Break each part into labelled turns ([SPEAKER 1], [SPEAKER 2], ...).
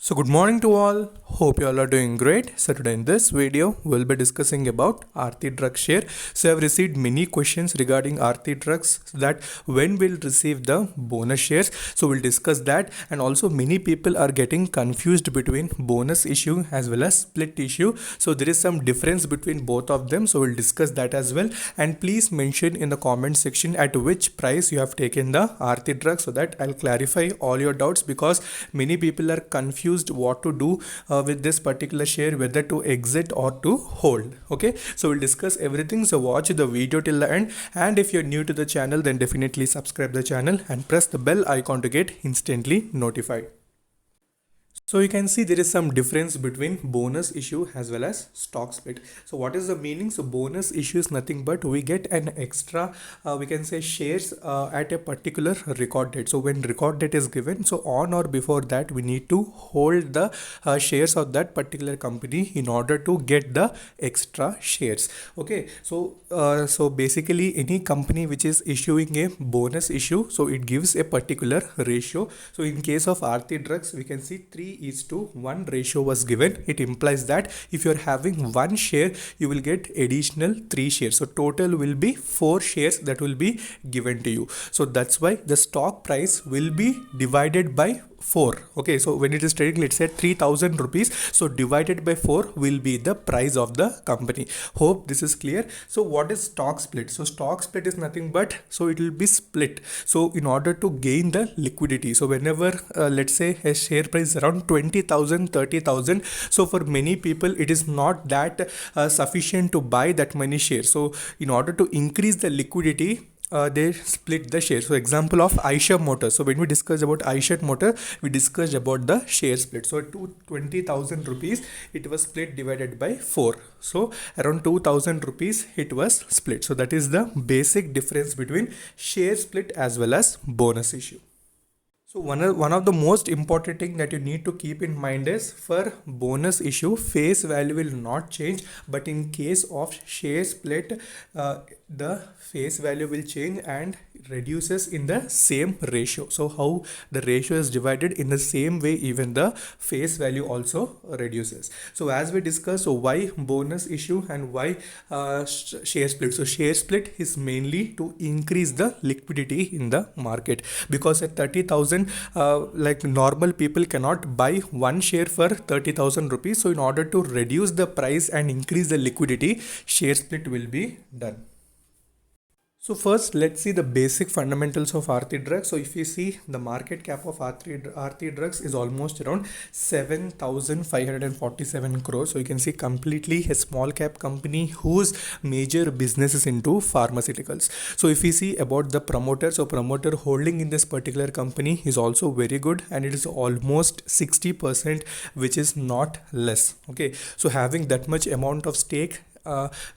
[SPEAKER 1] So good morning to all. Hope you all are doing great. So today in this video, we'll be discussing about Aarti Drugs share. So I've received many questions regarding Aarti Drugs that when we'll receive the bonus shares. So we'll discuss that, and also many people are getting confused between bonus issue as well as split issue. So there is some difference between both of them. So we'll discuss that as well. And please mention in the comment section at which price you have taken the Aarti Drugs so that I'll clarify all your doubts, because many people are confused what to do with this particular share, whether to exit or to hold. Okay, so we'll discuss everything. So watch the video till the end, and if you're new to the channel, then definitely subscribe the channel and press the bell icon to get instantly notified. So you can see there is some difference between bonus issue as well as stock split. So what is the meaning? So bonus issue is nothing but we get an extra, we can say shares at a particular record date. So when record date is given, so on or before that we need to hold the shares of that particular company in order to get the extra shares. Okay, so basically any company which is issuing a bonus issue, so it gives a particular ratio. So in case of Aarti Drugs, we can see 3:1 ratio was given. It implies that if you're having one share, you will get additional 3 shares. So total will be 4 shares that will be given to you. So that's why the stock price will be divided by 4. Okay, so when it is trading, let's say 3000 rupees, so divided by 4 will be the price of the company. Hope this is clear. So what is stock split? So stock split is nothing but, so it will be split. So in order to gain the liquidity, so whenever let's say a share price around 20,000, 30,000, so for many people it is not that sufficient to buy that many shares. So in order to increase the liquidity, they split the share. So example of Eicher Motors. So when we discussed about Eicher Motor, we discussed about the share split. So to 20,000 rupees, it was split divided by 4. So around 2,000 rupees it was split. So that is the basic difference between share split as well as bonus issue. So one of the most important thing that you need to keep in mind is, for bonus issue, face value will not change, but in case of share split, the face value will change and reduces in the same ratio. So how the ratio is divided, in the same way even the face value also reduces. So as we discussed, so why bonus issue and why share split? So share split is mainly to increase the liquidity in the market, because at 30,000, like normal people cannot buy one share for 30,000 rupees. So in order to reduce the price and increase the liquidity, share split will be done. So first, let's see the basic fundamentals of Aarti Drugs. So if you see, the market cap of Aarti Drugs is almost around 7,547 crores. So you can see completely a small cap company whose major business is into pharmaceuticals. So if you see about the promoter, so promoter holding in this particular company is also very good, and it is almost 60%, which is not less. Okay, so having that much amount of stake,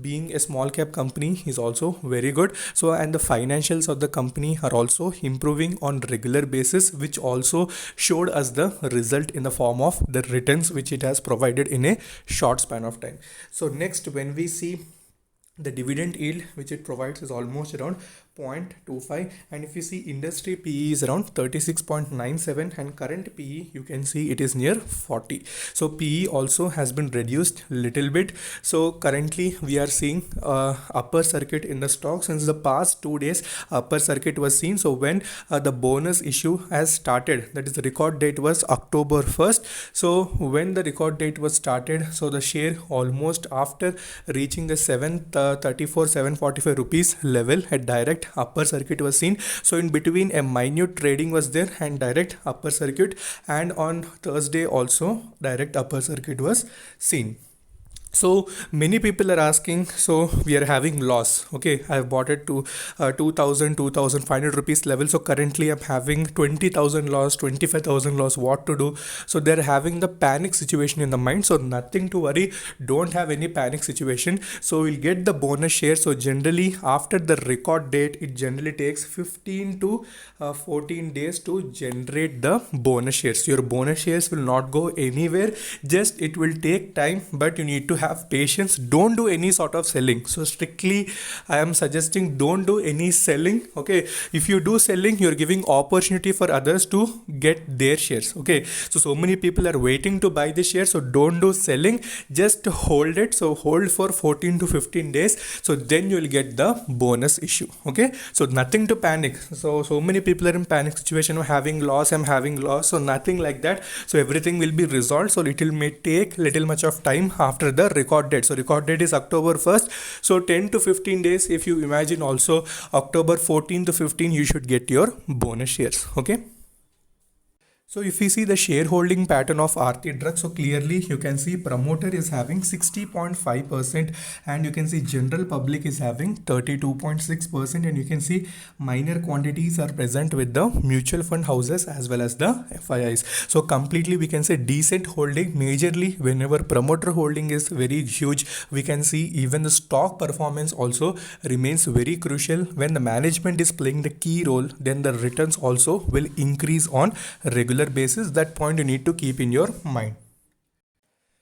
[SPEAKER 1] being a small cap company, is also very good. So and the financials of the company are also improving on regular basis, which also showed us the result in the form of the returns which it has provided in a short span of time. So next, when we see the dividend yield which it provides, is almost around 0.25, and if you see industry PE is around 36.97, and current PE you can see it is near 40. So PE also has been reduced little bit. So currently we are seeing upper circuit in the stock. Since the past 2 days, upper circuit was seen. So when the bonus issue has started, that is the record date was October 1st. So when the record date was started, so the share almost after reaching the 734 745 rupees level, at direct upper circuit was seen. So in between a minute trading was there and direct upper circuit, and on Thursday also direct upper circuit was seen. So many people are asking, so we are having loss. Okay, I have bought it to 2,500 rupees level. So currently I'm having 20,000 loss, 25,000 loss. What to do? So they're having the panic situation in the mind. So nothing to worry. Don't have any panic situation. So we'll get the bonus share. So generally after the record date, it generally takes 15 to 14 days to generate the bonus shares. Your bonus shares will not go anywhere. Just it will take time, but you need to have patience, don't do any sort of selling. So strictly I am suggesting don't do any selling. Okay, if you do selling, you're giving opportunity for others to get their shares. Okay, so many people are waiting to buy the share, so don't do selling, just hold it. So hold for 14 to 15 days, so then you'll get the bonus issue. Okay, so nothing to panic. So many people are in panic situation, I'm having loss. So nothing like that. So everything will be resolved. So it may take little much of time after the record date. So record date is October 1st, so 10 to 15 days. If you imagine also October 14 to 15, you should get your bonus shares. Okay, so if we see the shareholding pattern of Aarti Drugs, so clearly you can see promoter is having 60.5% and you can see general public is having 32.6%, and you can see minor quantities are present with the mutual fund houses as well as the FIIs. So completely we can say decent holding. Majorly whenever promoter holding is very huge, we can see even the stock performance also remains very crucial. When the management is playing the key role, then the returns also will increase on regular basis. That point you need to keep in your mind.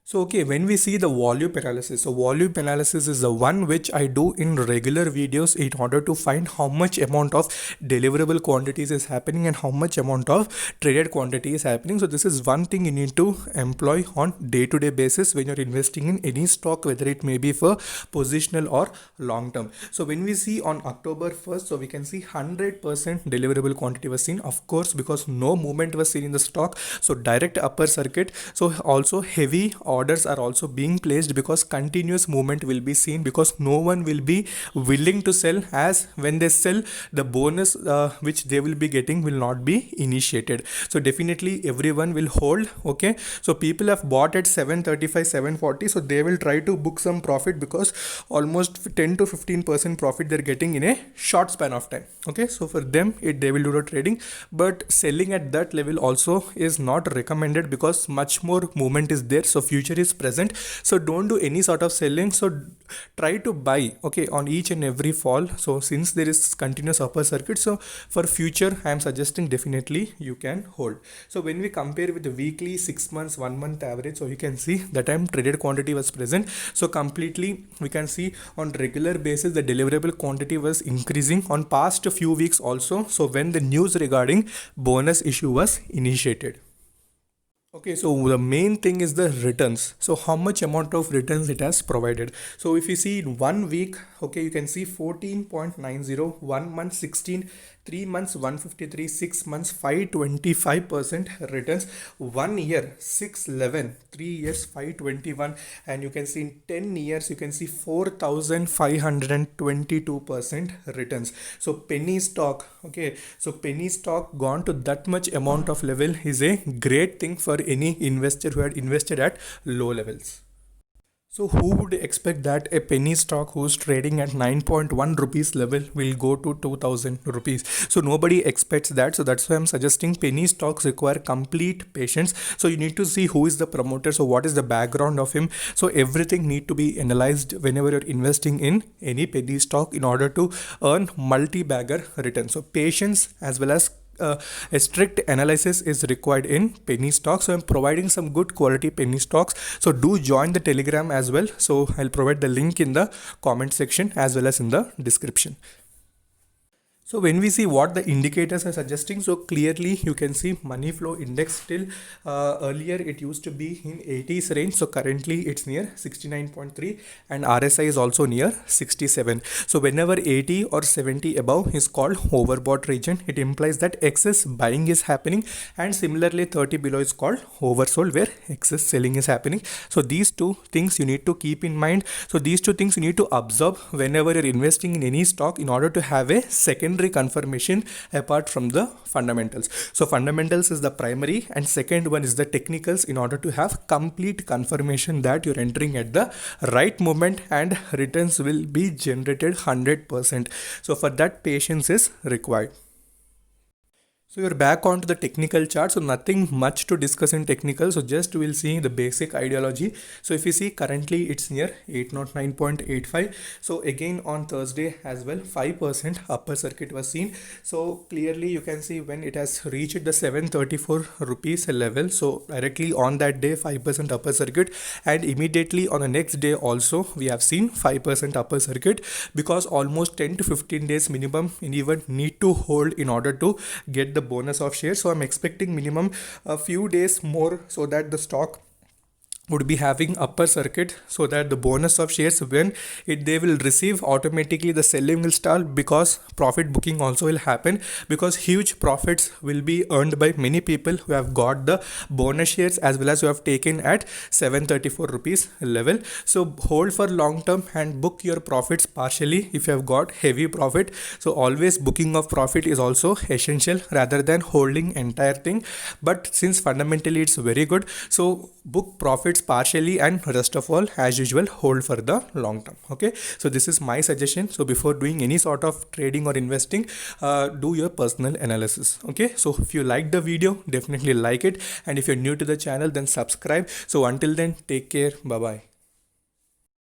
[SPEAKER 1] So okay, when we see the volume analysis, so volume analysis is the one which I do in regular videos in order to find how much amount of deliverable quantities is happening and how much amount of traded quantity is happening. So this is one thing you need to employ on day-to-day basis when you're investing in any stock, whether it may be for positional or long term. So when we see on October 1st, so we can see 100% deliverable quantity was seen, of course, because no movement was seen in the stock. So direct upper circuit. So also heavy orders are also being placed because continuous movement will be seen, because no one will be willing to sell, as when they sell the bonus which they will be getting will not be initiated. So definitely everyone will hold. Okay, so people have bought at 735, 740, so they will try to book some profit because almost 10 to 15% profit they're getting in a short span of time. Okay, so for them they will do the trading, but selling at that level also is not recommended because much more movement is there. So future is present, so don't do any sort of selling. So try to buy, okay, on each and every fall. So since there is continuous upper circuit, so for future I am suggesting definitely you can hold. So when we compare with the weekly, 6 months, 1 month average, so you can see that time traded quantity was present. So completely we can see on regular basis the deliverable quantity was increasing on past few weeks also, so when the news regarding bonus issue was initiated. Okay, so the main thing is the returns. So how much amount of returns it has provided. So if you see in 1 week, okay, you can see 14.90, 1 month 16, 3 months 153, 6 months 525% returns, 1 year 611, 3 years 521, and you can see in 10 years you can see 4522% returns. So penny stock, okay, so penny stock gone to that much amount of level is a great thing for any investor who had invested at low levels. So who would expect that a penny stock who's trading at 9.1 rupees level will go to 2000 rupees? So nobody expects that. So that's why I'm suggesting penny stocks require complete patience. So you need to see who is the promoter. So what is the background of him? So everything need to be analyzed whenever you're investing in any penny stock in order to earn multi-bagger return. So patience as well as a strict analysis is required in penny stocks. So I'm providing some good quality penny stocks, so do join the Telegram as well. So I'll provide the link in the comment section as well as in the description. So when we see what the indicators are suggesting, so clearly you can see money flow index still earlier it used to be in 80s range, so currently it's near 69.3, and RSI is also near 67. So whenever 80 or 70 above is called overbought region, it implies that excess buying is happening, and similarly 30 below is called oversold, where excess selling is happening. So these two things you need to keep in mind. So these two things you need to observe whenever you're investing in any stock in order to have a secondary confirmation apart from the fundamentals. So fundamentals is the primary, and second one is the technicals, in order to have complete confirmation that you're entering at the right moment and returns will be generated 100%. So for that patience is required. So you're back onto the technical chart. So nothing much to discuss in technical. So just we'll see the basic ideology. So if you see currently it's near 809.85. So again on Thursday as well, 5% upper circuit was seen. So clearly you can see when it has reached the 734 rupees level. So directly on that day 5% upper circuit, and immediately on the next day also we have seen 5% upper circuit, because almost 10 to 15 days minimum anyone need to hold in order to get the bonus of shares. So I'm expecting minimum a few days more so that the stock would be having upper circuit, so that the bonus of shares, when they will receive, automatically the selling will start, because profit booking also will happen, because huge profits will be earned by many people who have got the bonus shares as well as who have taken at 734 rupees level. So hold for long term and book your profits partially if you have got heavy profit. So always booking of profit is also essential rather than holding entire thing. But since fundamentally it's very good, so book profits partially and rest of all as usual hold for the long term. Okay, so this is my suggestion. So before doing any sort of trading or investing, do your personal analysis. Okay, so if you like the video, definitely like it, and if you're new to the channel, then subscribe. So until then, take care, bye bye.